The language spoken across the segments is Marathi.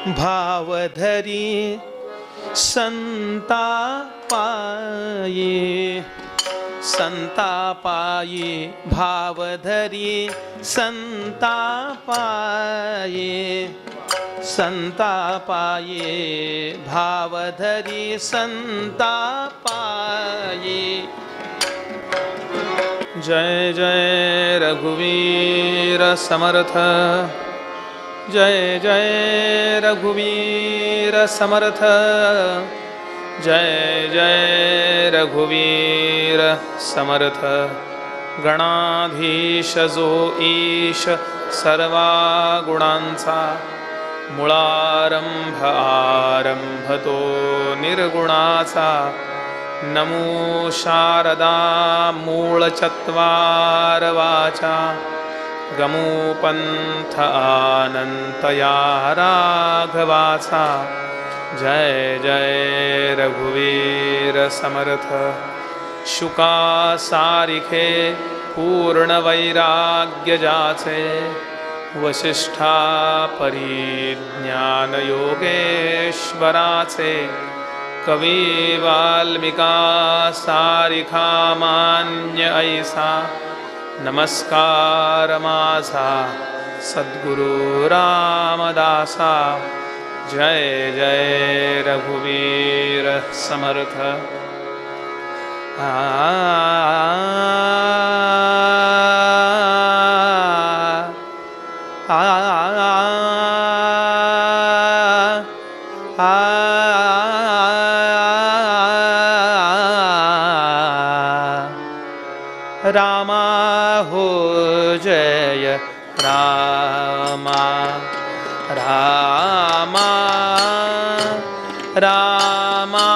भावधरी संतापाये संतापाये भावधरी संतापाये संतापाये भावधरी संतापाये। जय जय रघुवीर समर्थ जय जय रघुवीर समर्थ जय जय रघुवीर समर्थ। गणाधीश जो ईश सर्वा गुणांचा मुळारंभ आरंभतो निर्गुणाचा। नमो शारदा मूळचत्वार वाचा गमोपंथ अनंतया राघवाचा। जय जय रघुवीर समर्थ। शुका सारिखे पूर्ण वैराग्य जाचे वसिष्ठा परिज्ञान योगेश्वराचे। कवी वाल्मिका सारिखा मान्य ऐसा नमस्कार माझा सद्गुरु रामदासा। जय जय रघुवीर समर्थ। रामा हो जय रामा रामा रामा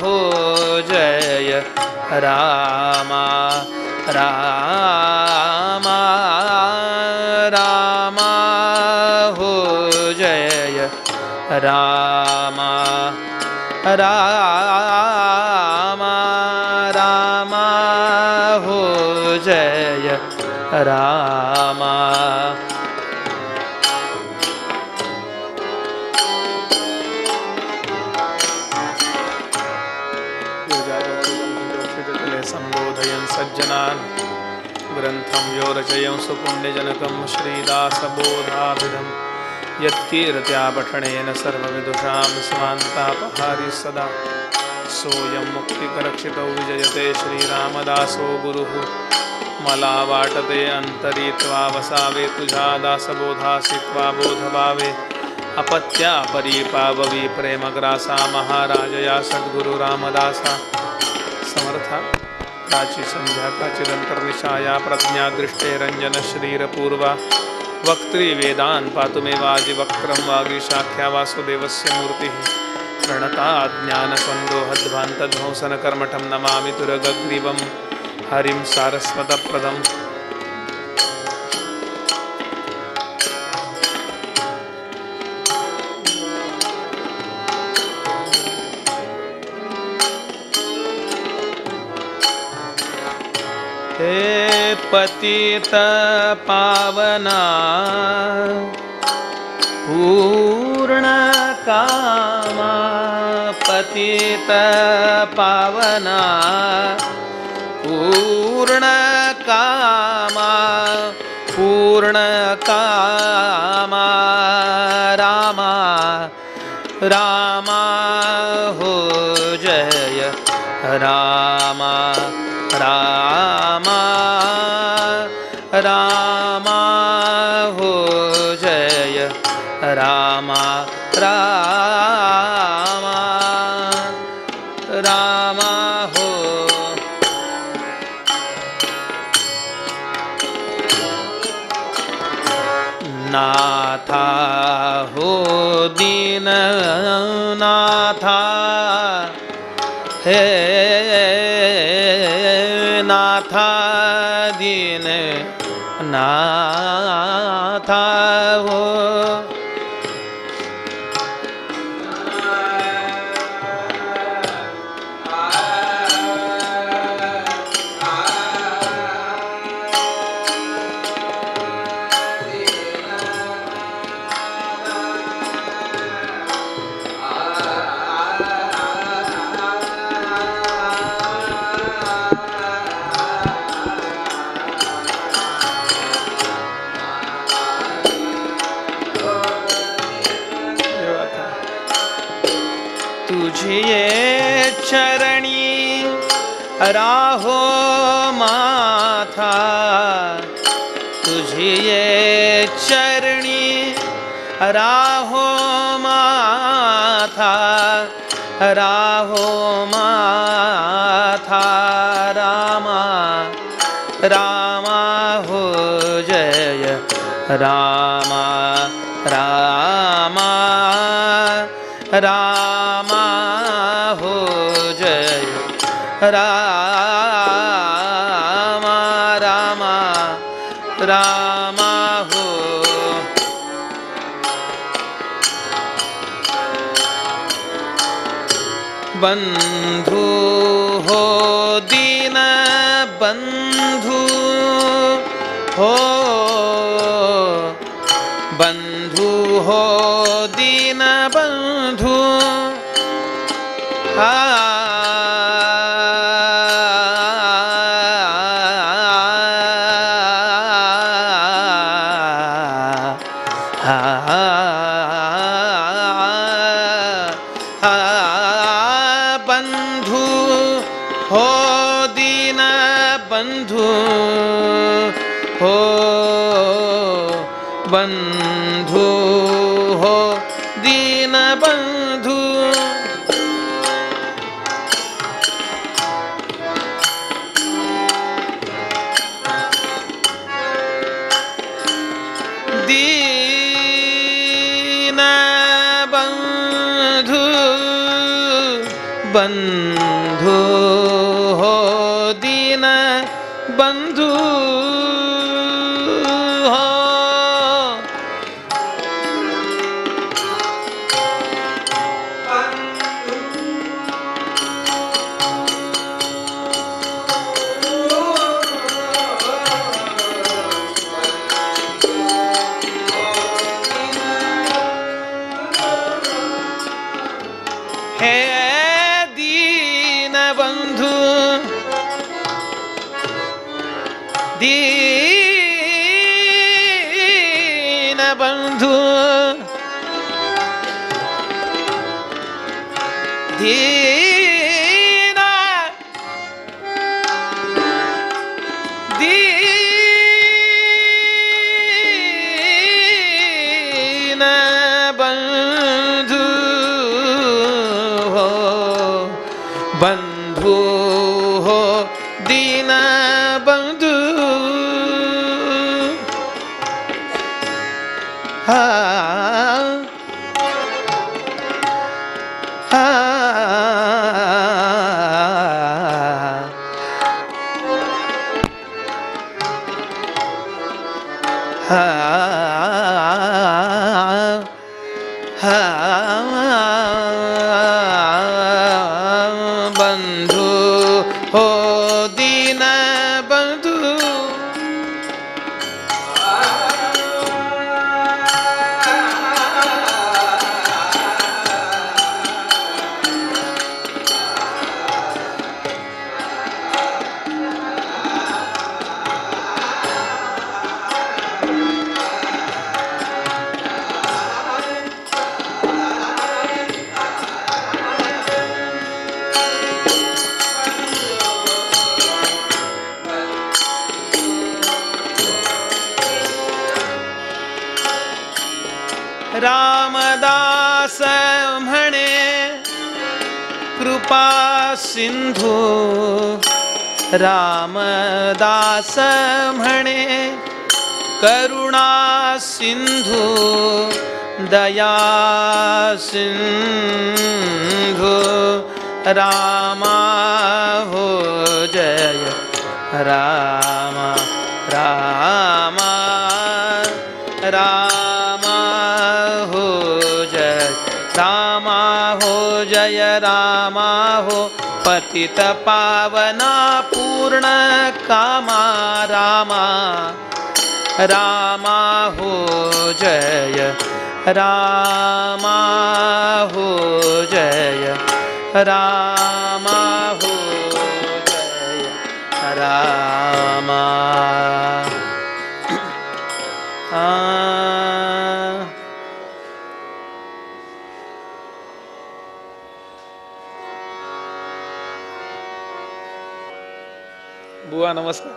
हो जय रामा रामा रामा हो जय रामा रामा रामा हो जय रामा। संबोधयन् सज्जनान् ग्रंथं यो रचयं सुपुण्यजनकं श्रीदासबोधाभिधम् यत्कीर्त्या पठनेन सर्वविदुषां स्वान्तापहारी सदा। सोऽयं मुक्तिकरक्षितौ विजयते श्रीरामदासो गुरुः। मला वाटते अंतरित्वा वसावे तुझा दासबोधासित्वा बोधभावे। अपत्या परिपाववी प्रेमग्रासा महाराजया सद्गुरु रामदासा। समर्था प्राची संध्या काचिदंतर्निशाया प्रज्ञादृष्टे रंजन श्रीरपूर्वा। वक्त्री वेदान् पातु मे वाजिवक्त्रं वागीशाख्या वासुदेवस्य मूर्तिः। प्रणता ज्ञानसन्दोहध्वान्तध्वंसनकर्मठं नमामि तुरगग्रीवं हरिं सारस्वतप्रदम्। हे पतित पावना पूर्ण कामा पतित पावना पूर्ण कामा पूर्ण कामा। रामा रामा हो जय रामा रामा रामा हो जय रामा रामा रामा हो। नाथा हो दीन नाथा हे नाथा दीन नाथा हो। तुझिये चरणी राहो माथा, तुझिये चरणी राहो माथा, राहो माथा। रामा रामा हो जय रामा, रामा रामा हो जय रामा, रामा रामा हो। बंधु हो दीन बंधु हो, बंधु हो दीन बंधु। आ बंधु हो दीन बंधु हो, बंधु हो दीन बंधु। दीन बंधु बंधु हो दीन बंधु हो। हे दीन बंधु, दीन बंधु, दीन दीन बंधु हो, बंधु हो दीन बंधु। हा हा हा हा। बंधु हो दीन बंधु। रामदास म्हणे कृपा सिंधू, रामदास म्हणे करुणा सिंधू, दया सिंधू। रामा हो जय रामा, रामा रामा हो जय रामा हो जय रामा हो। पतित पावना पूर्ण कामा रामा, रामा हो जय रामा हो जय रामा हो जय रामा। बुवा नमस्कार.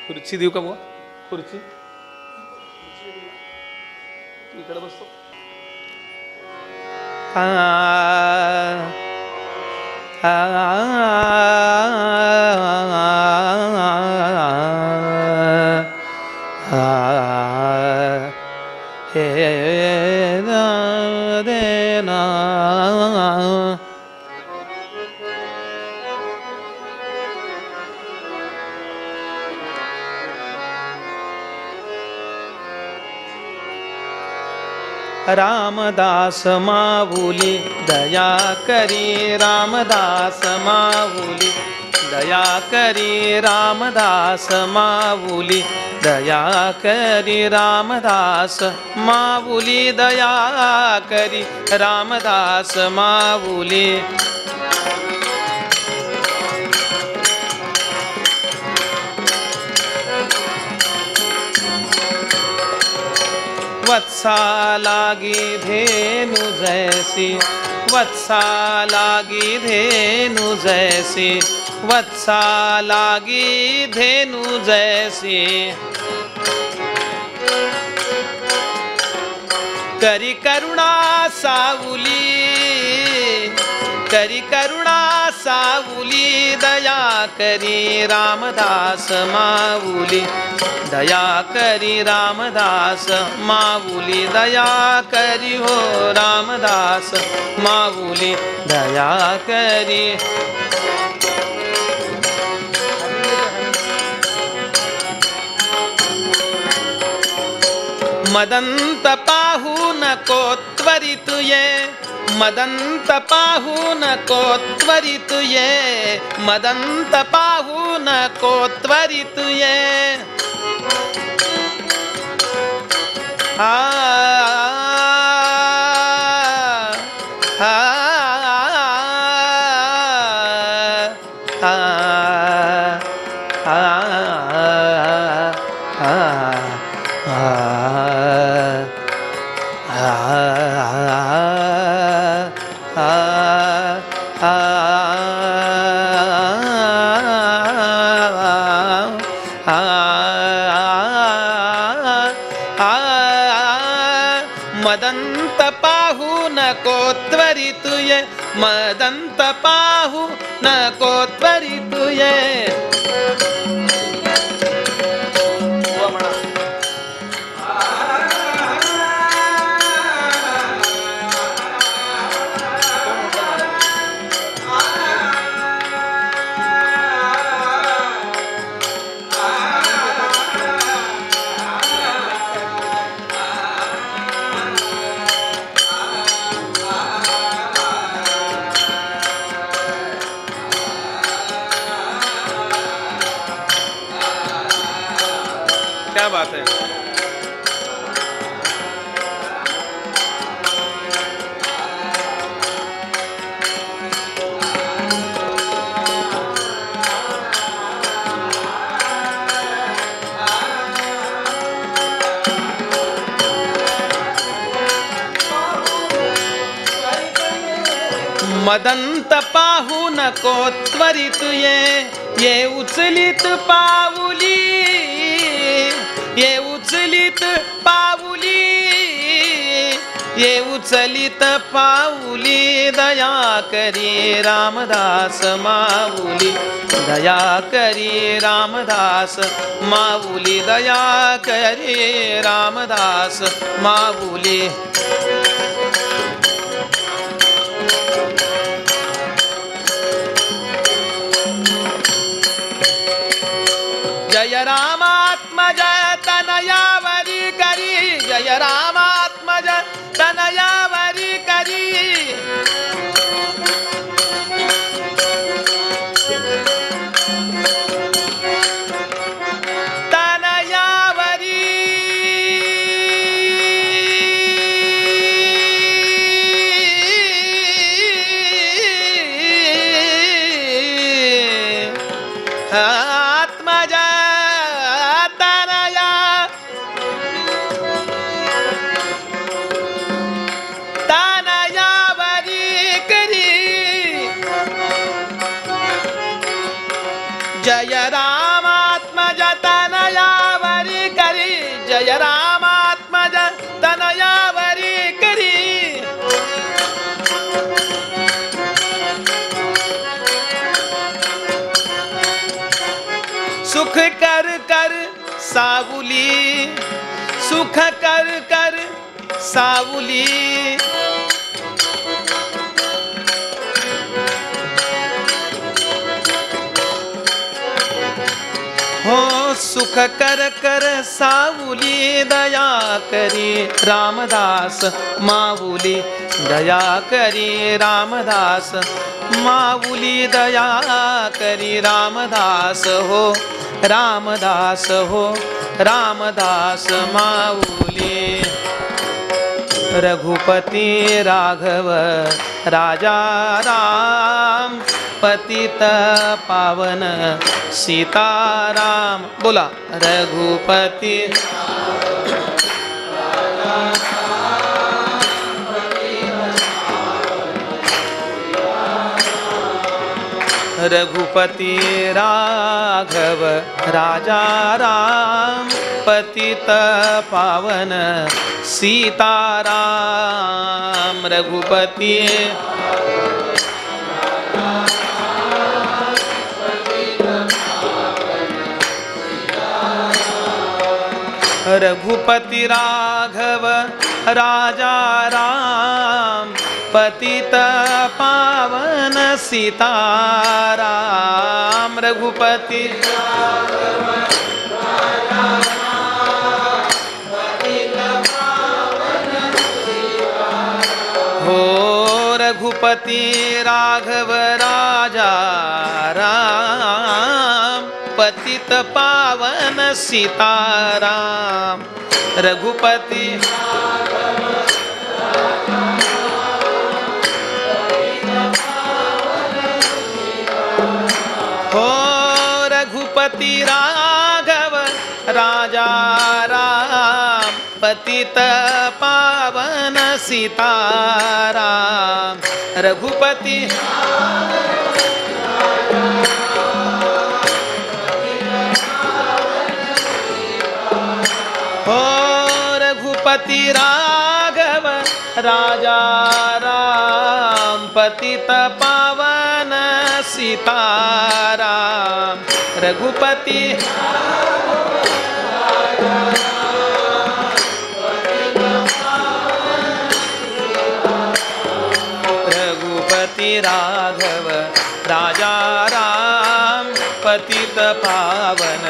खुर्ची देऊ का बुवा? खुर्ची इकडे बसतो. रामदास माऊली दया करी, रामदास माऊली दया करी, रामदास माऊली दया करी, रामदास माऊली दया करी, रामदास माऊली. वत्सा लागी धेनु जैसी, वत्सा लागी धेनु जैसी, वत्सा लागी धेनु जैसी. करी करुणा सावली, करी करुणा सावली दया करी, रामदास माऊली दया करी, रामदास माऊली दया करी हो, रामदास माऊली दया करी. मदंत पाहू नको त्वरित ये, मदंत पाहू नको त्वरित ये, मदंत पाहू नको त्वरित ये. मदंत पाहू नको त्वरित ये, मदंत पाहू नको त्वरित ये. क्या बात है. मदंत पाहू नको त्वरित ये उचलित पाऊली, ये उचलित पाऊली, ये उचलित पाऊली दया करी, रामदास माऊली दया करी, रामदास माऊली दया करी, रामदास माऊली. जय रामात्मज तनयावरी करी, जय रामात्मज तनयावरी करी. तनयावरी आत्मज तनया, तनयावरी करी, रामात्मज तनयावरी करी, जय रामात्मज तनयावरी करी। सुख कर कर सावुली, सुख कर कर सावुली। हो सुख कर कर सावुली, दया करी रामदास मावुली, दया करी रामदास मावुली, दया करी रामदास हो, रामदास हो, रामदास मावुली। रघुपति राघव राजा राम, पतित पावन सीताराम। बोला रघुपति रघुपति राघव राजा राम, पतित पावन सीताराम। रघुपति रघुपति राघव राजा राम, पतित पावन सीताराम। रघुपति हो रघुपति राघव राजा राम, पतित पावन सीताराम। रघुपति हो रघुपति राघव राजा राम, पतित पावन सीताराम। रघुपति हो रघुपति राघव राजा राम, पतित पावन सीताराम। रघुपति रघुपति राघव राजा राम, पतित पावन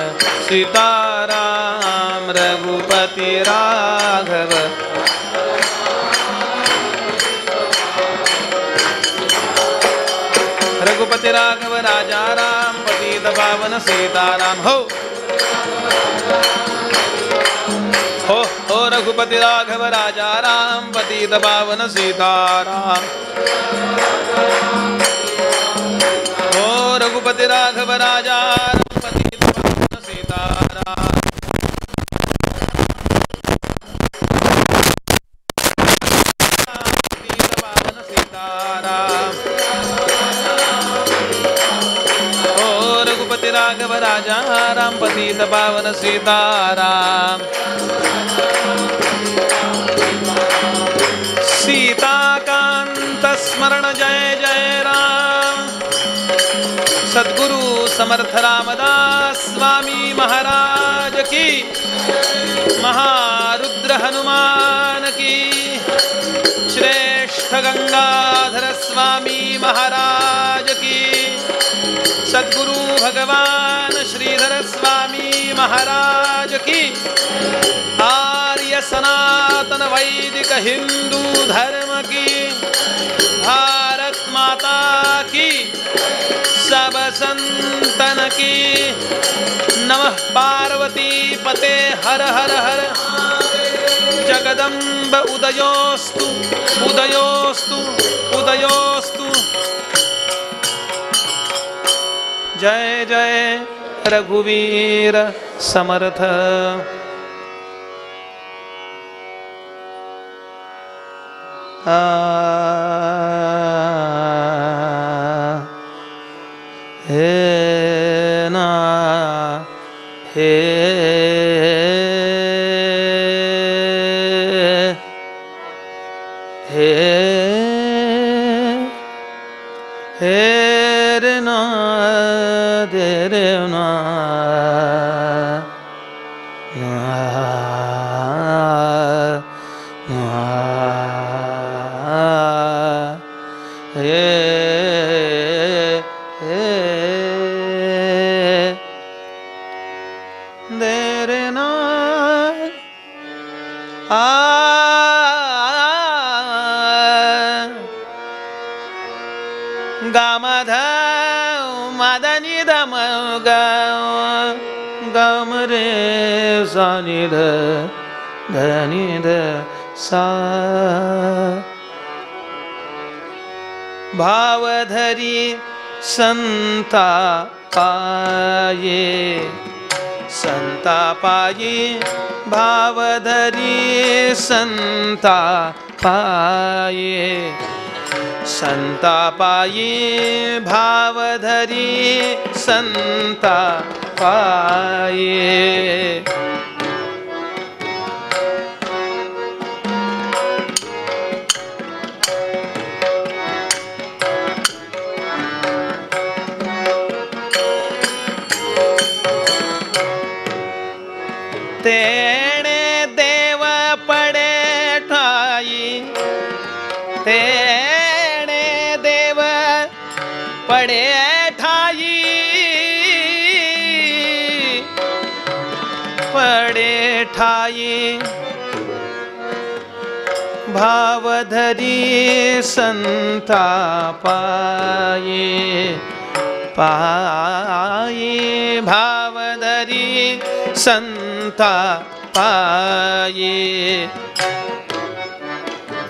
सीताराम। रघुपति राघव रघुपति राघव राजा राम, पतित पावन सीताराम। हो रघुपति राघव राजा राम, पतित पावन सीताराम। हो रघुपति राघव राजा राम, पतित पावन सीताराम। रघुपति राघव राजा राम, पतित पावन सीताराम। सीताकांत स्मरण जय जय राम। सद्गुरु समर्थ रामदास स्वामी महाराज की, महारुद्र हनुमान की, श्रेष्ठ गंगाधर स्वामी महाराज की, सद्गुरु भगवान श्रीधर स्वामी महाराज की, आर्य सनातन वैदिक हिंदू धर्म की, भारत माता की, सब संतन की। नमः पार्वती पते हर हर हर। जगदम्ब उदयोस्तु उदयोस्तु उदयोस्तु। जय जय रघुवीर समर्थ। हे ना हे हे हे रे ना दे रे ना गामध मदनि दम गम रे सानि ध धनि ध सा भावधरी संता पाये संता पाये भावधरी संता पाये संता पाये भावधरी संता पाये तेणे देव पडे ठाई तेणे देव पडे ठाई पडे ठाई भावधरी संता पाये पाये भावधरी संता पाये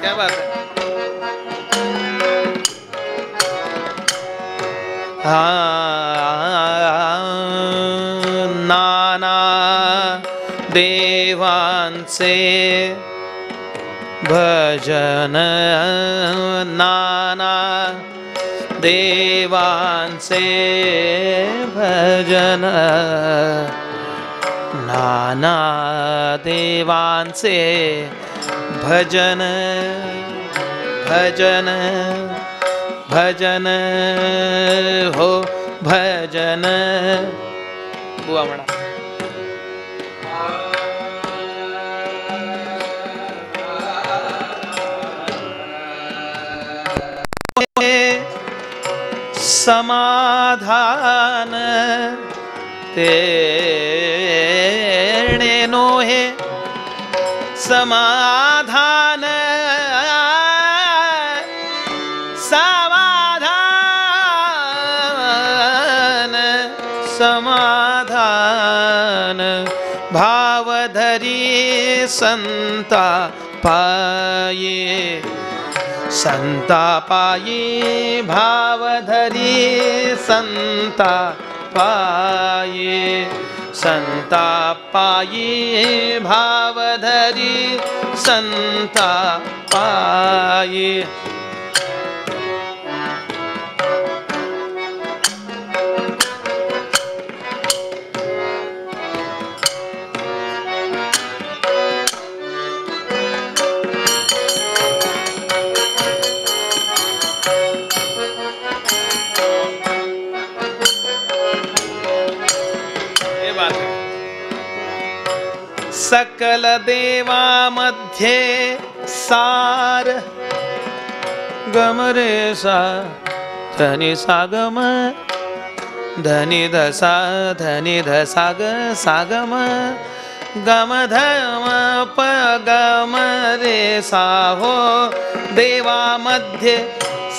क्या बात है नाना देवांचे भजन नाना देवांचे भजन नाना देवांचे भजन भजन भजन हो भजन बुवा म्हणा समाधान तेणे नोहे समाधान समाधान समाधान भावधरी संता पाये संता पाये भावधरी संता पाये संता पाये भावधरी संता पाये सकल देवा मध्ये सार गम रे सा धनि सागम धनि धसा धनि धसाग सागम गम धम पगम रे सा हो देवा मध्ये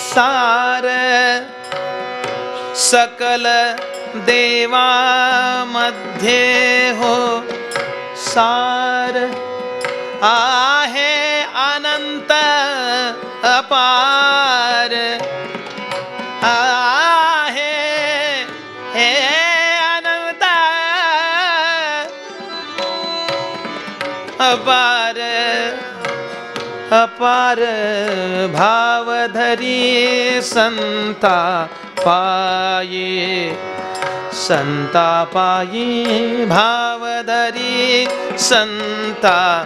सार सकल देवा मध्ये हो सार आहे अनंत अपार आहे हे अनंत अपार अपार भावधरी संता पाये संतापायी भावधरी संतापायी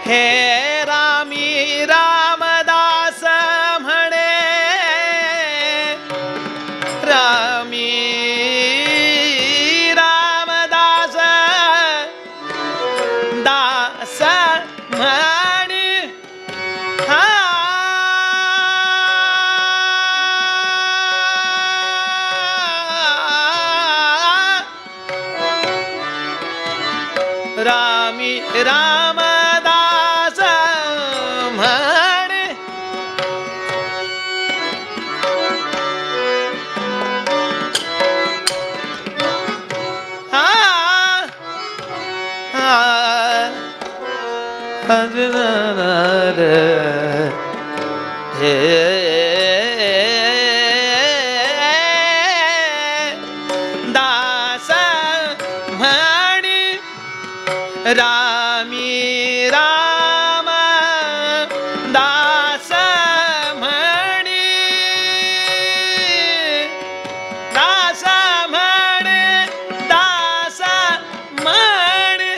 हे रामी रामदास म्हणे रामी रामदास दास म्हणे हा रामी रामदास म्हणे हा हा हे दास म्हणे रामी राम दास म्हणे दास म्हणे दास म्हणे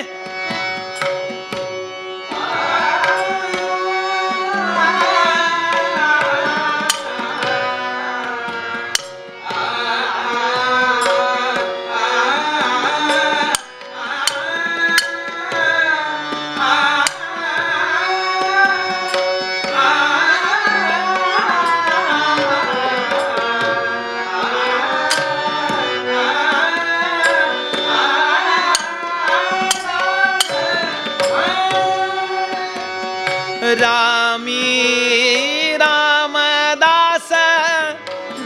रामी रामदास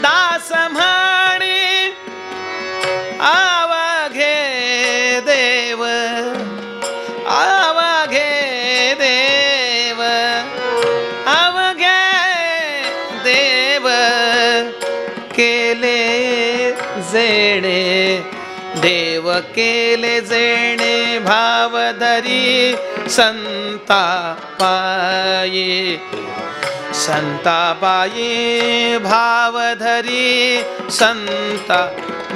दास म्हणे आवघे देव आवघे देव अवघे देव केले जेणे देव केले जेणे भावधरी संतापायी संतापायी भावधरी संता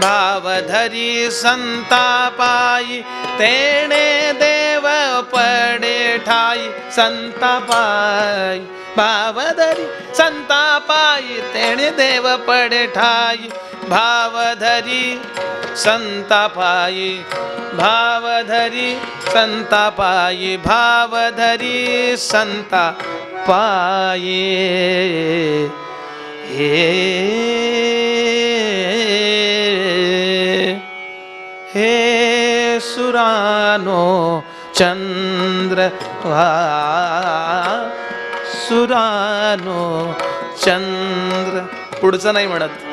भावधरी संतापायी तेणे देव पडे ठाई संतापायी भावधरी संतापायी तेणे देव पडे ठाई भावधरी संतापायी भावधरी संतापायी भावधरी संतापायी हे सुरानो चंद्र सुरानो चंद्र पुढचं नाही म्हणत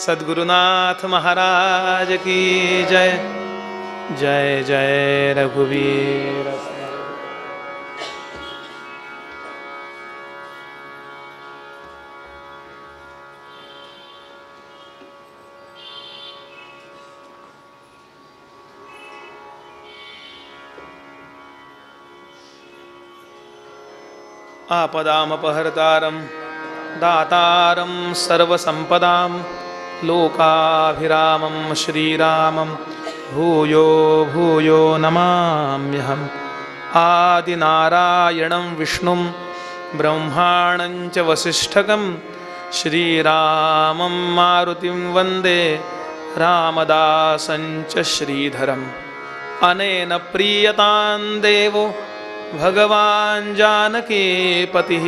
सद्गुरुनाथ महाराज की जय जय जय रघुवीर आपदामपहर्तारं दातारं सर्वसंपदां लोकाभिरामं श्रीरामं भूयो भूयो नमाम्यहम् आदिनारायणं विष्णुं ब्रह्माणं च वसिष्ठकं श्रीरामं मारुतिं वन्दे रामदासं च श्रीधरम् अनेन प्रीयतां देवो भगवान् जानकीपतिः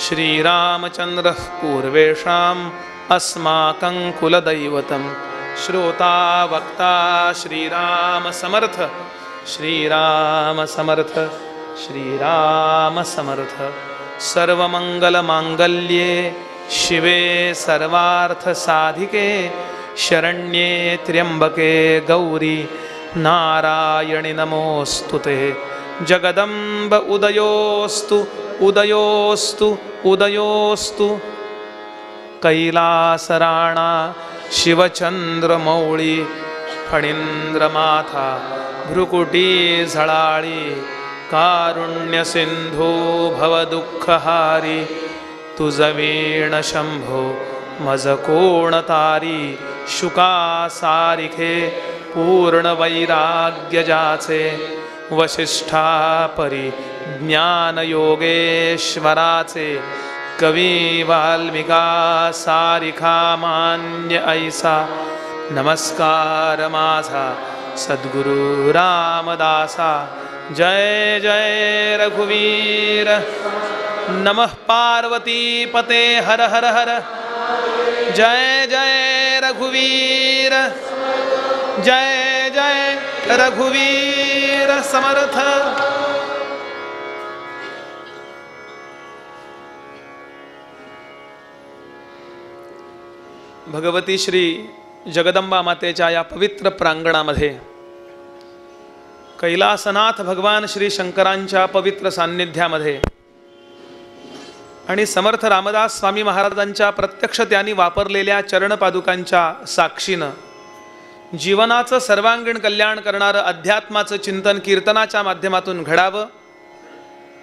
श्रीरामचन्द्रः पूर्वेषाम् अस्माकं कुलदैवतं श्रोता वक्ता श्रीरामसमर्थ श्रीरामसमर्थ श्रीरामसमर्थ सर्वमङ्गलमाङ्गल्ये शिवे सर्वार्थसाधिके शरण्ये त्र्यम्बके गौरी नारायणि नमोऽस्तुते जगदम्ब उदयोस्तु उदयोस्तु उदयोस्तु कैलासराणा शिवचंद्रमौळी फणींद्रमाथा भ्रुकुटी झळाळी कारुण्य सिंधू भवदुःखहारी तुझवीण शंभो मज कोण तारी शुका सारिखे पूर्ण वैराग्य जाचे वसिष्ठा परी ज्ञान योगेश्वराचे कवी वाल्मिका सारिखा मान्य ऐसा नमस्कार माझा सद्गुरु रामदासा जय जय रघुवीर नमः पार्वती पते हर हर हर जय जय रघुवीर जय जय रघुवीर समर्थ। भगवती श्री जगदंबा मातेच्या या पवित्र प्रांगणामध्ये कैलासनाथ भगवान श्री शंकरांच्या पवित्र सान्निध्यामध्ये आणि समर्थ रामदास स्वामी महाराजांच्या प्रत्यक्ष त्यांनी वापरलेल्या चरणपादुकांच्या साक्षीनं जीवनाचं सर्वांगीण कल्याण करणारं अध्यात्माचं चिंतन कीर्तनाच्या माध्यमातून घडावं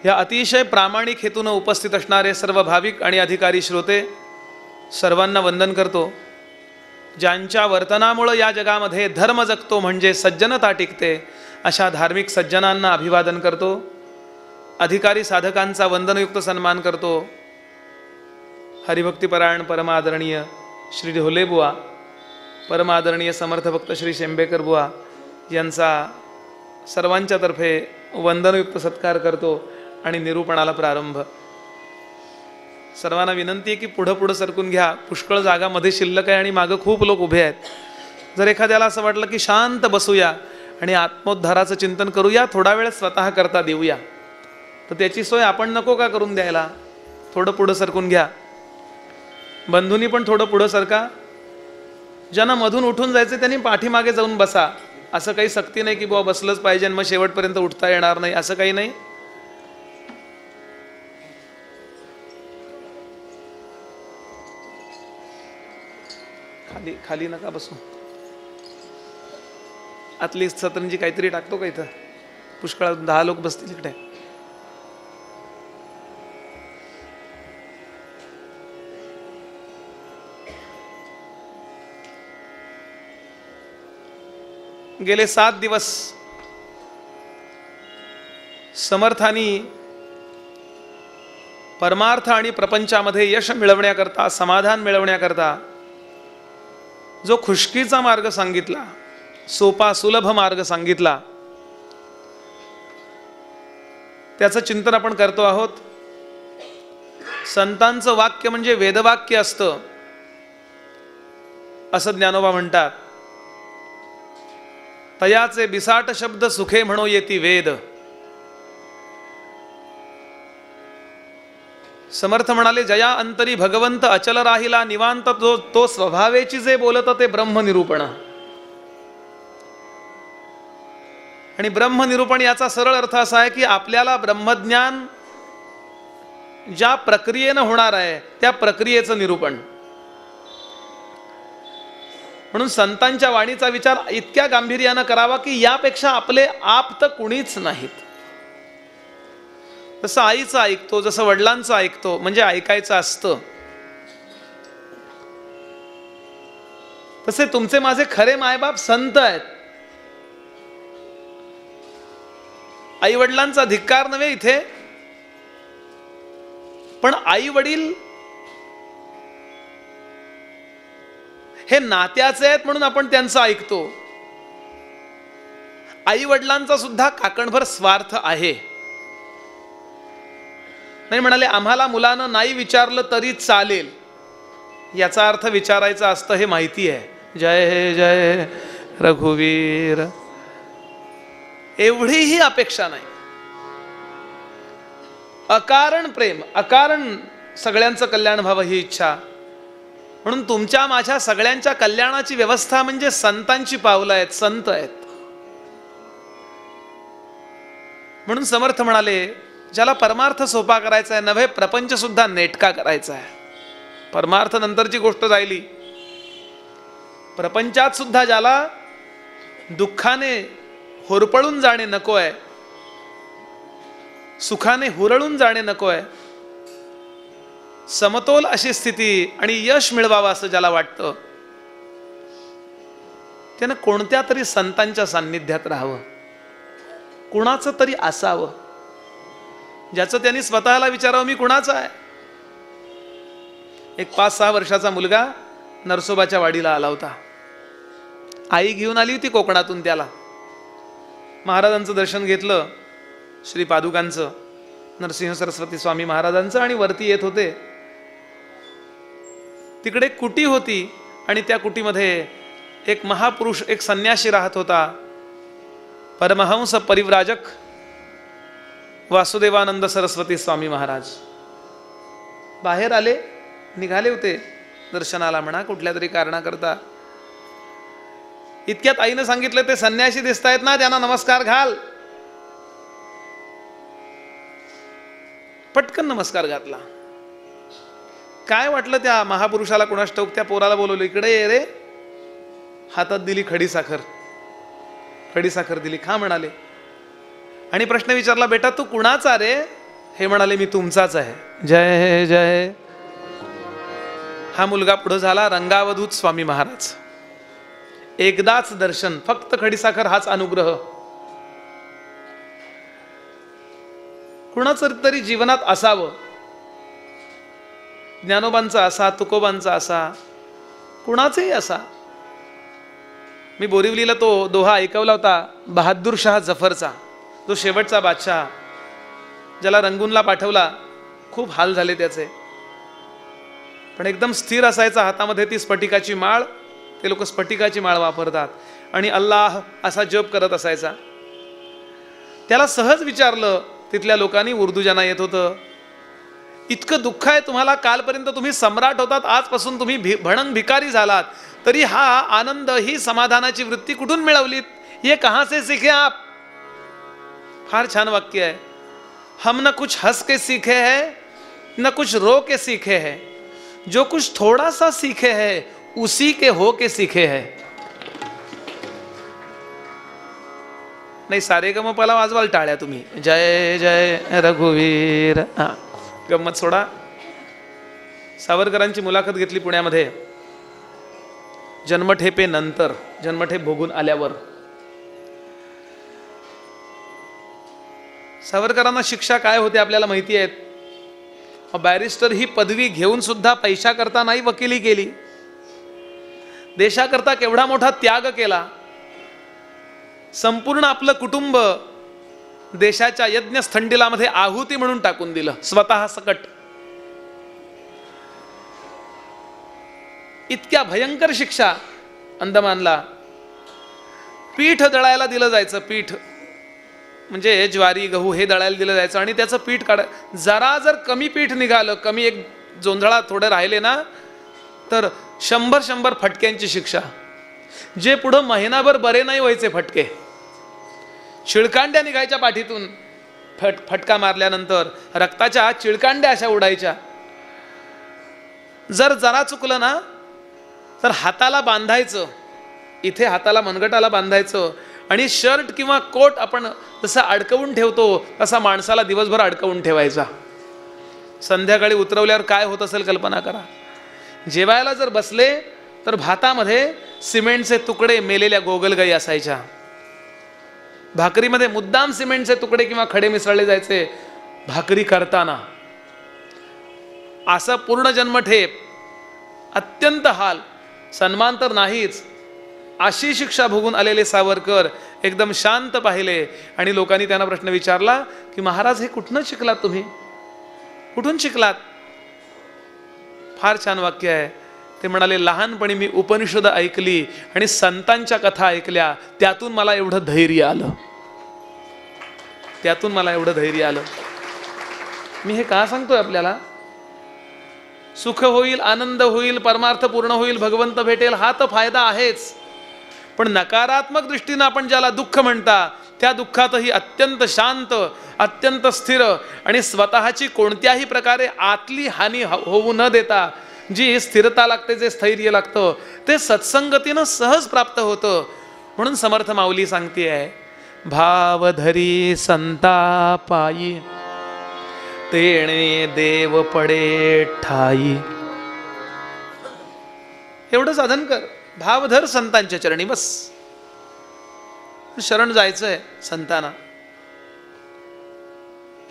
या अतिशय प्रामाणिक हेतूनं उपस्थित असणारे सर्व भाविक आणि अधिकारी श्रोते सर्वांना वंदन करतो। ज्यांच्या वर्तनामुळे या जगामध्ये धर्म जगतो म्हणजे सज्जनता टिकते अशा धार्मिक सज्जनांना अभिवादन करतो। अधिकारी साधकांचा वंदनयुक्त सन्मान करतो। हरिभक्तिपरायण परमादरणीय श्री ढोले बुवा, परमादरणीय समर्थ भक्त श्री शेंबेकर बुवा यांचा सर्वांच्या तर्फे वंदनयुक्त सत्कार करतो आणि निरूपणाला प्रारंभ। सर्वांना विनंती आहे की पुढं सरकून घ्या, पुष्कळ जागा मध्ये शिल्लक आहे आणि मागं खूप लोक उभे आहेत। जर एखाद्याला असं वाटलं की शांत बसूया आणि आत्मोद्धाराचं चिंतन करूया, थोडा वेळ स्वतः करता देऊया, तर त्याची सोय आपण नको का करून द्यायला? थोडं पुढं सरकून घ्या। बंधूंनी पण थोडं पुढं सरका। ज्यांना मधून उठून जायचं त्यांनी पाठीमागे जाऊन बसा। असं काही सक्ती नाही की बुवा बसलंच पाहिजे आणि मग शेवटपर्यंत उठता येणार नाही, असं काही नाही। खाली खाली नका बसू। आतली सतरंजी काहीतरी टाकतो का इथं? पुष्कळ 10 लोक बसतील इकडे। गेले 7 दिवस समर्थांनी परमार्थ आणि प्रपंचामध्ये यश मिळवण्याकरता, समाधान मिळवण्याकरता जो खुशकीचा मार्ग सांगितला, सोपा सुलभ मार्ग सांगितला, त्याचं चिंतन आपण करतो आहोत। संतांचं वाक्य म्हणजे वेदवाक्य असतं असं ज्ञानोबा म्हणतात। तयाचे बिसाट शब्द सुखे म्हणो येती वेद। समर्थ म्हणाले, जया अंतरी भगवंत अचल राहिला निवांत, तो स्वभावेची जे बोलत ते ब्रह्मनिरूपण। आणि ब्रह्मनिरूपण याचा सरळ अर्थ असा आहे की आपल्याला ब्रह्मज्ञान ज्या प्रक्रियेनं होणार आहे त्या प्रक्रियेचं निरूपण। म्हणून संतांच्या वाणीचा विचार इतक्या गांभीर्यानं करावा की यापेक्षा आपले आप्त कुणीच नाहीत। जसं आईचं ऐकतो, जसं वडिलांचं ऐकतो, म्हणजे ऐकायचं असतं, तसे तुमचे माझे खरे मायबाप संत आहेत। आई वडिलांचा धिक्कार नव्हे इथे, पण आई वडील हे नात्याचे आहेत म्हणून आपण त्यांचं ऐकतो। आई वडिलांचा सुद्धा काकणभर स्वार्थ आहे। नाही म्हणाले, आम्हाला मुलानं नाही विचारलं तरी चालेल, याचा अर्थ विचारायचं असतं हे माहिती आहे। जय जय रघुवीर। एवढीही अपेक्षा नाही। अकारण प्रेम, अकारण सगळ्यांचं कल्याण व्हावं ही इच्छा। म्हणून तुमच्या माझ्या सगळ्यांच्या कल्याणाची व्यवस्था म्हणजे संतांची पावलं आहेत, संत आहेत। म्हणून समर्थ म्हणाले, ज्याला परमार्थ सोपा करायचा आहे, नव्हे प्रपंच सुद्धा नेटका करायचा आहे. परमार्थ नंतरची गोष्ट राहिली. प्रपंचात सुद्धा ज्याला दुःखाने होरपळून जाणे नको आहे, सुखाने हुरळून जाणे नको आहे, समतोल अशी स्थिती आणि यश मिळवावं असं ज्याला वाटतं, त्यानं कोणत्या तरी संतांच्या सान्निध्यात राहावं, कुणाचं तरी असावं, ज्याचं त्यांनी स्वतःला विचारावं मी कुणाचा आहे. एक 5-6 वर्षाचा मुलगा नरसोबाच्या वाडीला आला होता. आई घेऊन आली होती कोकणातून त्याला. महाराजांचं दर्शन घेतलं, श्री पादुकांचं, नरसिंह सरस्वती स्वामी महाराजांचं, आणि वरती येत होते. तिकडे कुटी होती आणि त्या कुटीमध्ये एक महापुरुष, एक संन्यासी राहत होता. परमहंस परिव्राजक वासुदेवानंद सरस्वती स्वामी महाराज बाहेर आले, निघाले होते दर्शनाला म्हणा कुठल्या तरी कारणाकरता. इतक्यात आईनं सांगितलं ते संन्यासी दिसतायत ना, त्यांना नमस्कार घाल. पटकन नमस्कार घातला. काय वाटलं त्या महापुरुषाला कुणास ठाऊक, त्या पोराला बोलवलं, इकडे ये रे. हातात दिली खडीसाखर, खडीसाखर दिली, खा म्हणाले. आणि प्रश्न विचारला, बेटा तू कुणाचा रे? हे म्हणाले मी तुमचाच आहे. जय जय. हा मुलगा पुढे झाला रंगावधूत स्वामी महाराज. एकदाच दर्शन, फक्त खडीसाखर हाच अनुग्रह. कुणाचं तरी जीवनात असावं, ज्ञानोबांचा असा, तुकोबांचा असा, कुणाचंही असा. मी बोरिवलीला तो दोहा ऐकवला होता बहादूर शाह जफरचा, जो शेवटचा बादशाह, ज्याला रंगूनला पाठवला. खूप हाल झाले त्याचे, पण एकदम स्थिर असायचा हातामध्ये ती स्फटिकाची माळ. ते लोक स्फटिकाची माळ वापरतात आणि अल्लाह असा जप करत असायचा. त्याला सहज विचारलं तिथल्या लोकांनी, उर्दू ज्यांना येत होतं, इतकं दुःख आहे तुम्हाला, कालपर्यंत तुम्ही सम्राट होतात, आजपासून तुम्ही भणंग भिकारी झालात, तरी हा आनंद, ही समाधानाची वृत्ती कुठून मिळवलीत? ये कहां से सीखे आप? फार छान वाक्य आहे. हम न कुछ हंस के सीखे है, न कुछ रो के सीखे है, जो कुछ थोड़ा सा सीखे है उसी के हो के सीखे है. नाही सारेगमपला वाजवाल टाळ्या तुम्ही. जय जय रघुवीर. हा गंमत सोडा. सावरकरांची मुलाखत घेतली पुण्यामध्ये, जन्मठेपे नंतर, जन्मठेप भोगून आल्यावर. सावरकरांना शिक्षा काय होते आपल्याला माहिती आहे. बॅरिस्टर ही पदवी घेऊन सुद्धा पैशा करता नाही वकिली केली. देशाकरता केवढा मोठा त्याग केला. संपूर्ण आपलं कुटुंब देशाच्या यज्ञस्थंडिलामध्ये आहुती म्हणून टाकून दिलं, स्वतः सकट. इतक्या भयंकर शिक्षा. अंदमानला पीठ दळायला दिलं जायचं. पीठ म्हणजे ज्वारी गहू हे दळायला दिलं जायचं आणि त्याचं पीठ काढ. जरा जर कमी पीठ निघालं, कमी एक जोंधळा थोडे राहिले ना, तर 100 फटक्यांची शिक्षा. जे पुढं महिनाभर बरे नाही व्हायचे फटके, चिळकांड्या निघायच्या पाठीतून. फटका मारल्यानंतर रक्ताच्या चिळकांड्या अशा उडायच्या. जर जरा चुकलं ना तर हाताला बांधायचं, इथे हाताला मनगटाला बांधायचं, आणि शर्ट किंवा कोट आपण जसं अडकवून ठेवतो तसा माणसाला दिवसभर अडकवून ठेवायचा. संध्याकाळी उतरवल्यावर काय होत असेल कल्पना करा. जेवायला जर बसले तर भातामध्ये सिमेंटचे तुकडे, मेलेल्या गोगलगाई असायच्या. भाकरीमध्ये मुद्दाम सिमेंटचे तुकडे किंवा खडे मिसळले जायचे भाकरी करताना. असं पूर्ण जन्मठेप, अत्यंत हाल. सन्मान तर नाहीच, अशी शिक्षा भोगून आलेले सावरकर एकदम शांत पाहिले. आणि लोकांनी त्यांना प्रश्न विचारला की महाराज हे कुठनं शिकलात तुम्ही, कुठून शिकलात? फार छान वाक्य आहे. ते म्हणाले, लहानपणी मी उपनिषद ऐकली आणि संतांच्या कथा ऐकल्या, त्यातून मला एवढं धैर्य आलं, त्यातून मला एवढं धैर्य आलं. मी हे का सांगतोय आपल्याला? सुख होईल, आनंद होईल, परमार्थ पूर्ण होईल, भगवंत भेटेल, हा तर फायदा आहेच. पण नकारात्मक दृष्टीने आपण ज्याला दुःख म्हणता त्या दुःखातही अत्यंत शांत, अत्यंत स्थिर आणि स्वतःची कोणत्याही प्रकारे आतली हानी होऊ न देता जी स्थिरता लागते, जे स्थैर्य लागतं, ते सत्संगतीनं सहज प्राप्त होतं. म्हणून समर्थ माऊली सांगते आहे, भावधरी संता पायी तेणे देव पडे ठाई. एवढं साधन कर, भावधर संतांच्या चरणी, बस. शरण जायचंय संतांना.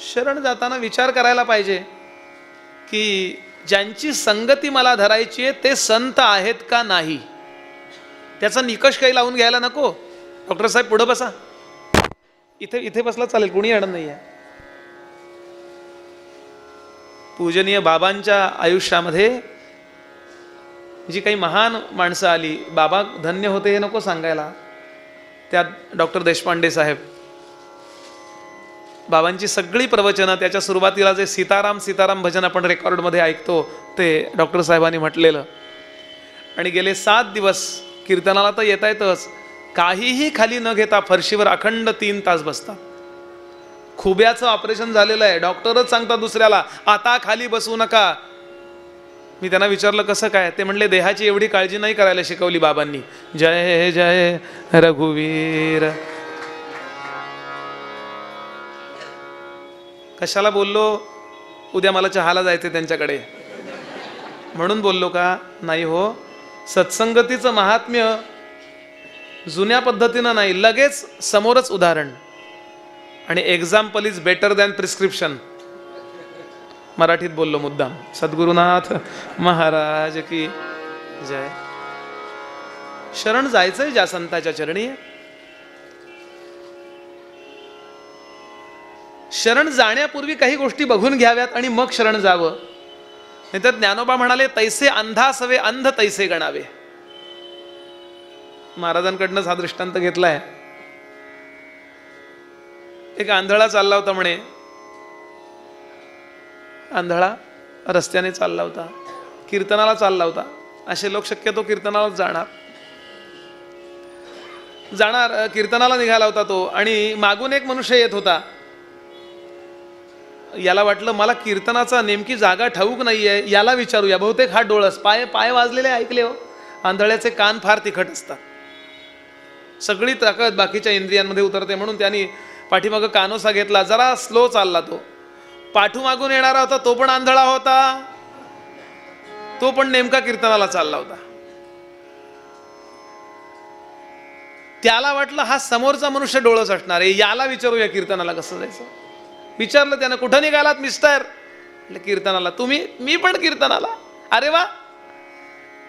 शरण जाताना विचार करायला पाहिजे की ज्यांची संगती मला धरायची आहे ते संत आहेत का नाही, त्याचा निकष काही लावून घ्यायला नको. डॉक्टर साहेब पुढे बसा, इथे इथे बसला चालेल, कोणी अडत नाही आहे. पूजनीय बाबांच्या आयुष्यामध्ये जी काही महान माणसं आली, बाबा धन्य होते हे नको सांगायला. त्यात डॉक्टर देशपांडे साहेब, बाबांची सगळी प्रवचनं, त्याच्या सुरुवातीला जे सीताराम सीताराम भजन आपण रेकॉर्डमध्ये ऐकतो ते डॉक्टर साहेबांनी म्हटलेलं. आणि गेले 7 दिवस कीर्तनाला तर येता येतच, काहीही खाली न घेता फरशीवर अखंड 3 तास बसतात. खुब्याचं ऑपरेशन झालेलं आहे, डॉक्टरच सांगतात दुसऱ्याला आता खाली बसू नका. मी त्यांना विचारलं कसं काय, ते म्हणले देहाची एवढी काळजी नाही करायला शिकवली बाबांनी. जय जय रघुवीर. कशाला बोललो, उद्या मला चहाला जायचे त्यांच्याकडे म्हणून बोललो का, नाही हो. सत्संगतीचं महात्म्य जुन्या पद्धतीनं नाही, लगेच समोरच उदाहरण. आणि example is better than prescription. मराठीत बोललो मुद्दाम. सद्गुरुनाथ महाराज की जय. शरण जायचंय ज्या संताच्या चरणी. शरण जाण्यापूर्वी काही गोष्टी बघून घ्याव्यात आणि मग शरण जावं. नाही तर ज्ञानोबा म्हणाले, तैसे अंधासवे अंध तैसे गणावे. महाराजांकडनं हा दृष्टांत घेतलाय. एक आंधळा चालला होता म्हणे, आंधळा रस्त्याने चालला होता, कीर्तनाला चालला होता. असे लोक शक्यतो कीर्तनालाच जाणार कीर्तनाला निघाला होता तो. आणि मागून एक मनुष्य येत होता. याला वाटलं मला कीर्तनाचा नेमकी जागा ठाऊक नाहीये, याला विचारूया, बहुतेक हा डोळस. पाय वाजलेले ऐकले हो. आंधळ्याचे कान फार तिखट असतात, सगळी ताकद बाकीच्या इंद्रियांमध्ये उतरते. म्हणून त्यांनी पाठीमागं कानोसा घेतला, जरा स्लो चालला तो. पाठीमागून येणारा होता तो पण आंधळा होता, तो पण नेमका कीर्तनाला चालला होता. त्याला वाटलं हा समोरचा मनुष्य डोळस असणार आहे, याला विचारूया कीर्तनाला कसं जायचं. विचारलं त्यानं, कुठं निघालात मिस्टर? कीर्तनाला. तुम्ही? मी पण कीर्तनाला. अरे वा.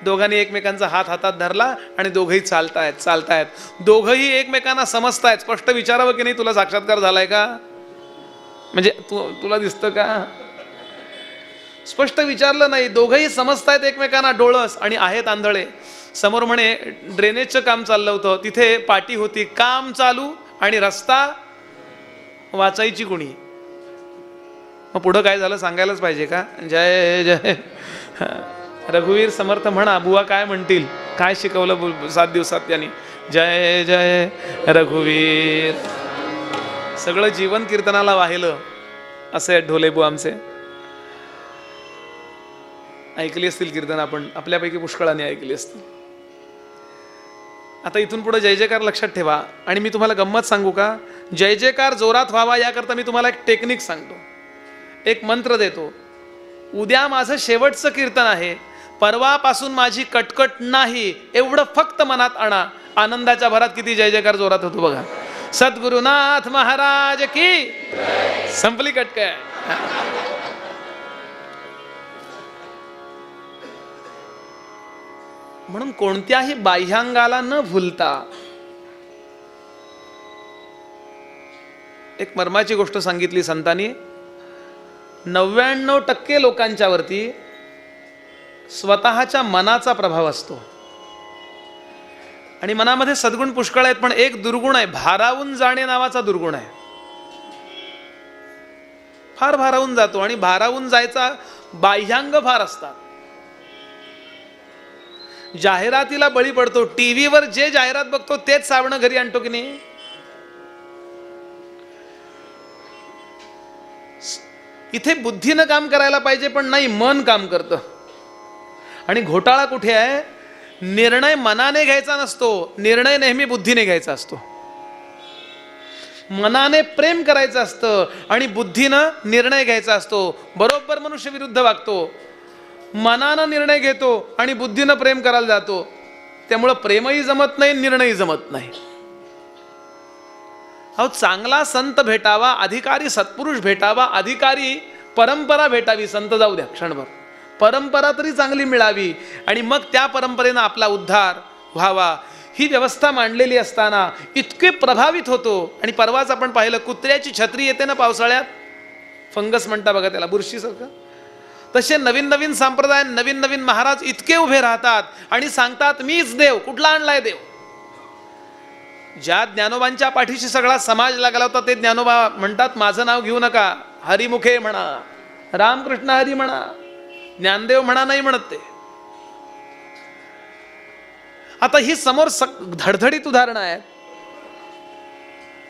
दोघांनी एकमेकांचा हात हातात धरला आणि दोघंही चालतायत. दोघंही एकमेकांना समजतायत. स्पष्ट विचारावं की नाही, तुला साक्षात्कार झालाय का, म्हणजे तुला दिसतं का? स्पष्ट विचारलं नाही. दोघंही समजतायत एकमेकांना, डोळस आणि आहेत आंधळे. समोर म्हणे ड्रेनेजचं काम चाललं होतं, तिथे पाटी होती, काम चालू आणि रस्ता वाचायची कुणी. मग पुढं काय झालं सांगायलाच पाहिजे का? जय जय रघुवीर समर्थ म्हणा, बुवा काय म्हणतील, काय शिकवलं 7 दिवसात त्यांनी. जय जय रघुवीर. सगळं जीवन कीर्तनाला वाहिलं. असे ढोलेबू आमचे. ऐकली असतील कीर्तन, आपण आपल्यापैकी पुष्कळाने ऐकली असतील. आता इथून पुढे जय जयकार लक्षात ठेवा. आणि मी तुम्हाला गंमत सांगू का, जय जयकार जोरात व्हावा याकरता मी तुम्हाला एक टेक्निक सांगतो, एक मंत्र देतो. उद्या माझं शेवटचं कीर्तन आहे, परवापासून माझी कटकट नाही, एवढं फक्त मनात आणा. आनंदाच्या भरात किती जय जयकार जोरात होतो बघा. सद्गुरुनाथ महाराज की. संपली कटकट. म्हणून कोणत्याही बाह्यांगाला न भुलता एक मर्माची गोष्ट सांगितली संतांनी. 99% लोकांच्या वरती स्वतःच्या मनाचा प्रभाव असतो. आणि मनामध्ये सद्गुण पुष्कळ आहेत, पण एक दुर्गुण आहे, भारावून जाणे नावाचा दुर्गुण आहे. फार भारावून जातो. आणि भारावून जायचा बाह्यांग फार असतात. जाहिरातीला बळी पडतो. टीव्हीवर जे जाहिरात बघतो तेच साबण घरी आणतो की नाही. इथे बुद्धीनं काम करायला पाहिजे, पण नाही, मन काम करतं. आणि घोटाळा कुठे आहे? निर्णय मनाने घ्यायचा नसतो, निर्णय नेहमी बुद्धीने घ्यायचा असतो. मनाने प्रेम करायचं असतं आणि बुद्धीनं निर्णय घ्यायचा असतो. बरोबर मनुष्य विरुद्ध वागतो. मनानं निर्णय घेतो आणि बुद्धीनं प्रेम करायला जातो. त्यामुळं प्रेमही जमत नाही, निर्णयही जमत नाही. अहो, चांगला संत भेटावा, अधिकारी सत्पुरुष भेटावा, अधिकारी परंपरा भेटावी. संत जाऊ द्या क्षणभर, परंपरा तरी चांगली मिळावी आणि मग त्या परंपरेनं आपला उद्धार व्हावा. ही व्यवस्था मांडलेली असताना इतके प्रभावित होतो. आणि परवाच आपण पाहिलं, कुत्र्याची छत्री येते ना पावसाळ्यात, फंगस म्हणता बघा त्याला, बुरशीसारखं. तसे नवीन नवीन संप्रदाय, नवीन नवीन महाराज इतके उभे राहतात आणि सांगतात मीच देव. कुठला आणलाय देव? ज्या ज्ञानोबांच्या पाठीशी सगळा समाज लागला होता ते ज्ञानोबा म्हणतात माझं नाव घेऊ नका, हरिमुखे म्हणा, रामकृष्ण हरी म्हणा, ज्ञानदेव म्हणा नाही म्हणत ते. आता ही समोर धडधडीत उदाहरणं आहेत.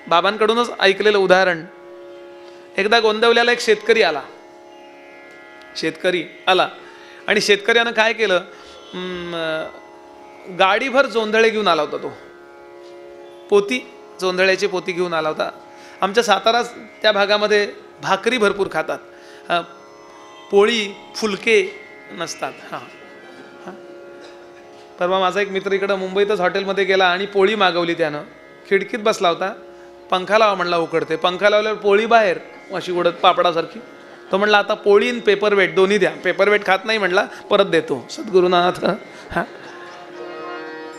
बाबांकडूनच ऐकलेलं उदाहरण. एकदा गोंदवल्याला एक शेतकरी आला आणि शेतकऱ्यानं काय केलं, गाडीभर जोंधळे घेऊन आला होता. तो पोती, जोंधळ्याची पोती घेऊन आला होता. आमच्या सातारा त्या भागामध्ये भाकरी भरपूर खातात, पोळी फुलके नसतात. परवा माझा एक मित्र इकडं मुंबईतच हॉटेलमध्ये गेला आणि पोळी मागवली. त्यानं खिडकीत बसला होता, पंखा लावा म्हणला, उकडते. पंखा लावल्यावर पोळी बाहेर अशी उडत पापडासारखी. तो म्हणला आता पोळी आणि पेपरवेट दोन्ही द्या. पेपरवेट खात नाही म्हणला, परत देतो. सद्गुरुनाथ.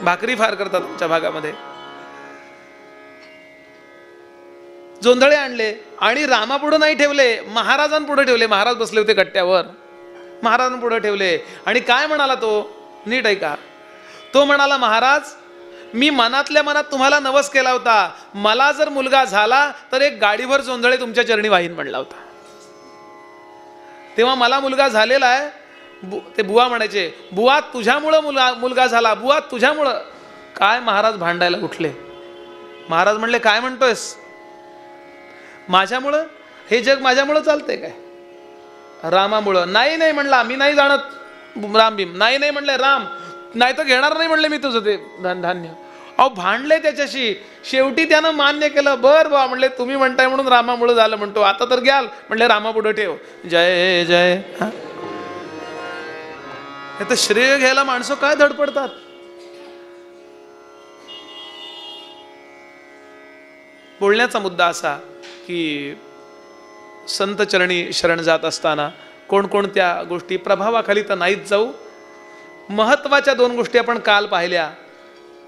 भाकरी फार करतात आमच्या भागामध्ये. जोंधळे आणले आणि रामापुढे नाही ठेवले, महाराजांपुढे ठेवले. महाराज बसले होते गट्ट्यावर, महाराजांपुढे ठेवले. आणि काय म्हणाला तो? नीट ऐका. तो म्हणाला, महाराज मी मनातल्या मनात तुम्हाला नवस केला होता, मला जर मुलगा झाला तर एक गाडीभर जोंधळे तुमच्या चरणी वाहीन म्हणला होता. तेव्हा मला मुलगा झालेला आहे. ते बुवा म्हणायचे, बुवा तुझ्यामुळं मुलगा झाला, बुवा तुझ्यामुळं. काय महाराज भांडायला उठले. महाराज म्हणले काय म्हणतोयस? माझ्यामुळं? हे जग माझ्यामुळं चालतंय काय? रामामुळं? नाही नाही म्हणला, मी नाही जाणत राम भीम. नाही नाही म्हणले राम, नाही तर घेणार नाही म्हणले मी तुझं ते धान्य. अहो भांडले त्याच्याशी. शेवटी त्यानं मान्य केलं. बर बा म्हणले, तुम्ही म्हणताय म्हणून रामामुळं झालं म्हणतो, आता तर घ्याल म्हणले, रामापुढं ठेव. जय जय. हे तर श्रेय घ्यायला माणसं काय धडपडतात. बोलण्याचा मुद्दा असा की संत चरणी शरण जात असताना कोणकोणत्या गोष्टी प्रभावाखाली तर नाहीच जाऊ. महत्वाच्या दोन गोष्टी आपण काल पाहिल्या.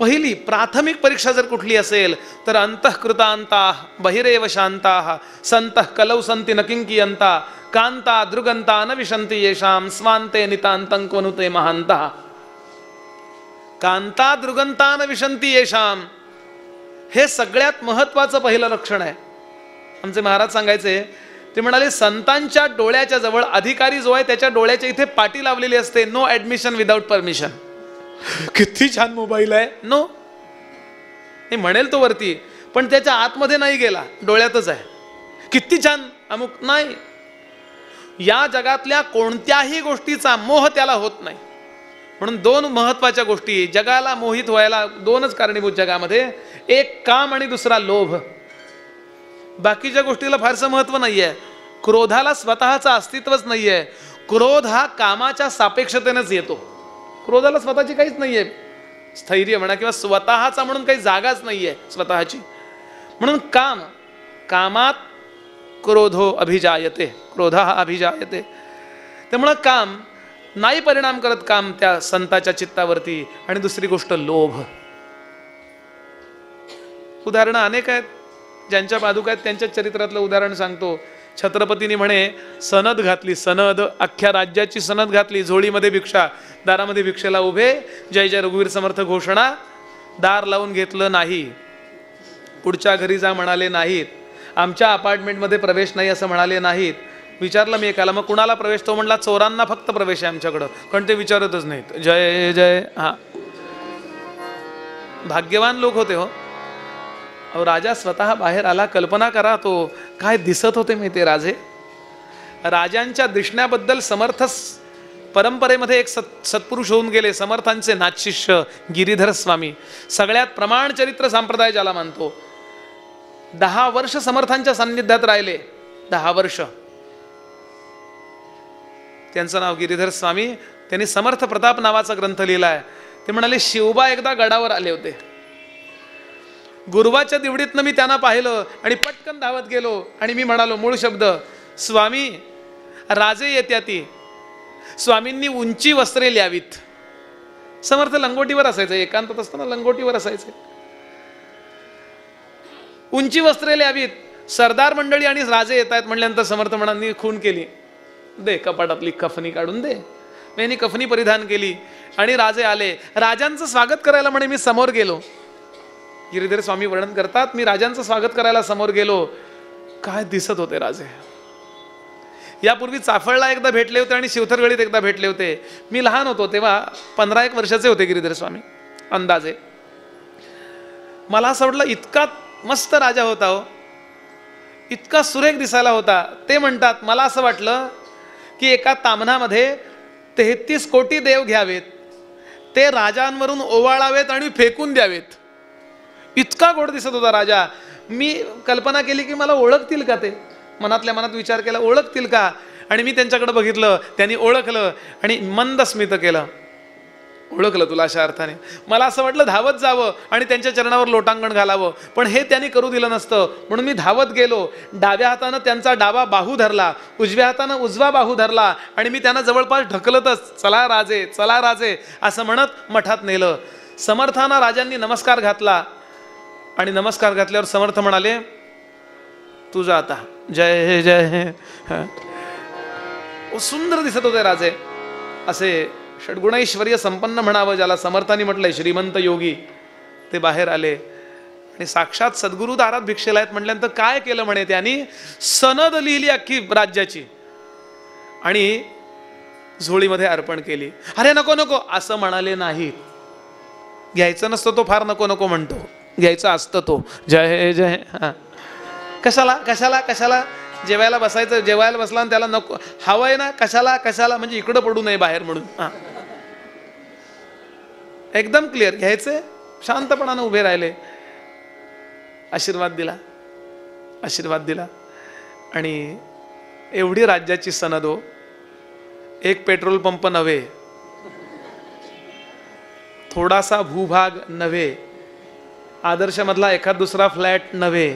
पहिली, प्राथमिक परीक्षा जर कुठली असेल तर अंतःकृतांता बहिरेव शांता संतः कलौ संती नकिंकियंता कांता दृगंता न विशंती येषाम स्वांते नितांतं क्वनुते महांता. कांता दृगंता न विशंती येषाम, हे सगळ्यात महत्वाचं पहिलं लक्षण आहे. आमचे महाराज सांगायचे, ते म्हणाले संतांच्या डोळ्याच्या जवळ अधिकारी जो आहे त्याच्या डोळ्याच्या इथे पाटी लावलेली असते, नो ऍडमिशन विदाउट परमिशन. किती छान मोबाईल आहे, नो नाही म्हणेल तो वरती, पण त्याच्या आतमध्ये नाही गेला, डोळ्यातच आहे. किती छान अमुक, नाही. या जगातल्या कोणत्याही गोष्टीचा मोह त्याला होत नाही. म्हणून दोन महत्वाच्या गोष्टी जगाला मोहित व्हायला, दोनच कारणीभूत जगामध्ये, एक काम आणि दुसरा लोभ. बाकीच्या गोष्टीला फारसं महत्व नाहीये. क्रोधाला स्वतःचं अस्तित्वच नाहीये. क्रोध हा कामाच्या सापेक्षतेनेच येतो. क्रोधाला स्वतःची काहीच नाहीये स्थैर्य म्हणा, किंवा स्वतःचा म्हणून काही जागाच नाहीये स्वतःची. म्हणून कामात क्रोधो अभिजायते, क्रोध अभिजायते. त्यामुळं काम नाही परिणाम करत काम त्या संताच्या चित्तावरती. आणि दुसरी गोष्ट लोभ. उदाहरणं अनेक आहेत. ज्यांच्या पादुका आहेत त्यांच्या चरित्रातलं उदाहरण सांगतो. छत्रपतींनी म्हणे सनद घातली, सनद, अख्ख्या राज्याची सनद घातली. झोळीमध्ये भिक्षा, दारामध्ये भिक्षेला उभे, जय जय रघुवीर समर्थ घोषणा. दार लावून घेतलं नाही, पुढच्या घरी जा म्हणाले नाहीत, आमच्या अपार्टमेंटमध्ये प्रवेश नाही असं म्हणाले नाहीत. विचारलं मी एकाला, मग कुणाला प्रवेश? तो म्हणला चोरांना फक्त प्रवेश आहे आमच्याकडं, कारण ते विचारतच नाहीत. जय जय. हा, भाग्यवान लोक होते हो. अहो राजा स्वतः बाहेर आला. कल्पना करा तो काय दिसत होते मी ते राजे. राजांच्या दिसण्याबद्दल समर्थ परंपरेमध्ये एक सत्पुरुष होऊन गेले, समर्थांचे नाथशिष्य गिरीधर स्वामी. सगळ्यात प्रमाण चरित्र संप्रदाय ज्याला मानतो. 10 वर्ष समर्थांच्या सान्निध्यात राहिले, 10 वर्ष. त्यांचं नाव गिरीधर स्वामी. त्यांनी समर्थ प्रताप नावाचा ग्रंथ लिहिलाय. ते म्हणाले, शिवबा एकदा गडावर आले होते. गुरुवाच्या दिवडीतनं मी त्यांना पाहिलं आणि पटकन धावत गेलो आणि मी म्हणालो मूळ शब्द, स्वामी राजे येत्याती, स्वामींनी उंची वस्त्रे ल्यावीत. समर्थ लंगोटीवर असायचे, एकांतात असताना लंगोटीवर असायचे. उंची वस्त्रे ल्यावीत. सरदार मंडळी आणि राजे येत आहेत म्हणल्यानंतर समर्थ म्हणांनी खून केली, दे कपाटातली कफनी काढून दे. मी कफनी परिधान केली आणि राजे आले. राजांचं स्वागत करायला म्हणे मी समोर गेलो. गिरीधर स्वामी वर्णन करतात, मी राजांचं स्वागत करायला समोर गेलो. काय दिसत होते राजे. यापूर्वी चाफळला एकदा भेटले होते आणि शिवथरगडीत एकदा भेटले होते. मी लहान होतो तेव्हा, 15-1 वर्षाचे होते गिरीधर स्वामी अंदाजे. मला असं वाटलं इतका मस्त राजा होता हो, इतका सुरेख दिसायला होता. ते म्हणतात, मला असं वाटलं की एका ताम्हणामध्ये 33 कोटी देव घ्यावेत, ते राजांवरून ओवाळावेत आणि फेकून द्यावेत. इतका गोड दिसत होता राजा. मी कल्पना केली की मला ओळखतील का ते, मनातल्या मनात विचार केला ओळखतील का. आणि मी त्यांच्याकडे बघितलं, त्यांनी ओळखलं आणि मंद स्मित केलं. ओळखलं तुला अशा अर्थाने. मला असं वाटलं धावत जावं आणि त्यांच्या चरणावर लोटांगण घालावं, पण हे त्यांनी करू दिलं नसतं. म्हणून मी धावत गेलो. डाव्या हातानं त्यांचा डावा बाहू धरला, उजव्या हातानं उजवा बाहू धरला आणि मी त्यांना जवळपास ढकलतच, चला राजे चला राजे असं म्हणत मठात नेलं. समर्थांना राजांनी नमस्कार घातला आणि नमस्कार घातल्यावर समर्थ म्हणाले, तुझा आता जय जय. सुंदर दिसत होते राजे, असे षड्गुणैश्वर्य संपन्न म्हणावं ज्याला समर्थांनी म्हटलंय, श्रीमंत योगी. ते बाहेर आले आणि साक्षात सद्गुरु दारात भिक्षेला आहेत म्हटल्यानंतर काय केलं म्हणे, त्यांनी सनद लिहिली अख्खी राज्याची आणि झोळीमध्ये अर्पण केली. अरे नको नको असं म्हणाले नाही. घ्यायचं नसतं तो फार नको नको म्हणतो, घ्यायचं असतं तो जय जय. कशाला कशाला कशाला, जेवायला बसायचं, जेवायला बसला आणि त्याला नको हवंय ना, कशाला कशाला म्हणजे इकडं पडू नये बाहेर म्हणून. एकदम क्लिअर, घ्यायचे, शांतपणानं उभे राहिले. आशीर्वाद दिला, आशीर्वाद दिला आणि एवढी राज्याची सनद हो. एक पेट्रोल पंप नव्हे, थोडासा भूभाग नव्हे, आदर्शमधला एखाद दुसरा फ्लॅट नव्हे,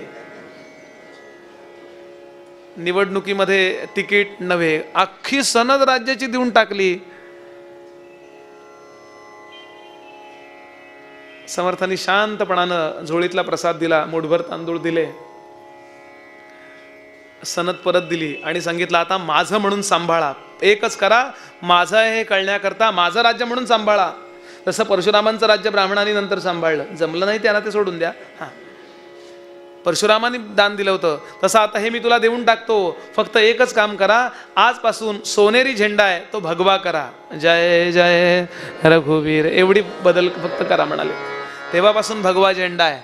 निवडणुकीमध्ये तिकीट नव्हे, अख्खी सनद राज्याची देऊन टाकली. समर्थांनी शांतपणानं झोळीतला प्रसाद दिला, मूठभर तांदूळ दिले, सनद परत दिली आणि सांगितलं आता माझं म्हणून सांभाळा, एकच करा, माझं हे कळण्याकरता माझं राज्य म्हणून सांभाळा. तसं परशुरामांचं राज्य ब्राह्मणांनी नंतर सांभाळलं, जमलं नाही त्यांना ते सोडून द्या. परशुरामांनी दान दिलं होतं तसं आता हे मी तुला देऊन टाकतो, फक्त एकच काम करा, आजपासून सोनेरी झेंडा आहे तो भगवा करा, जय जय रघुवीर, एवढी बदल फक्त करा म्हणाले. तेव्हापासून भगवा झेंडा आहे.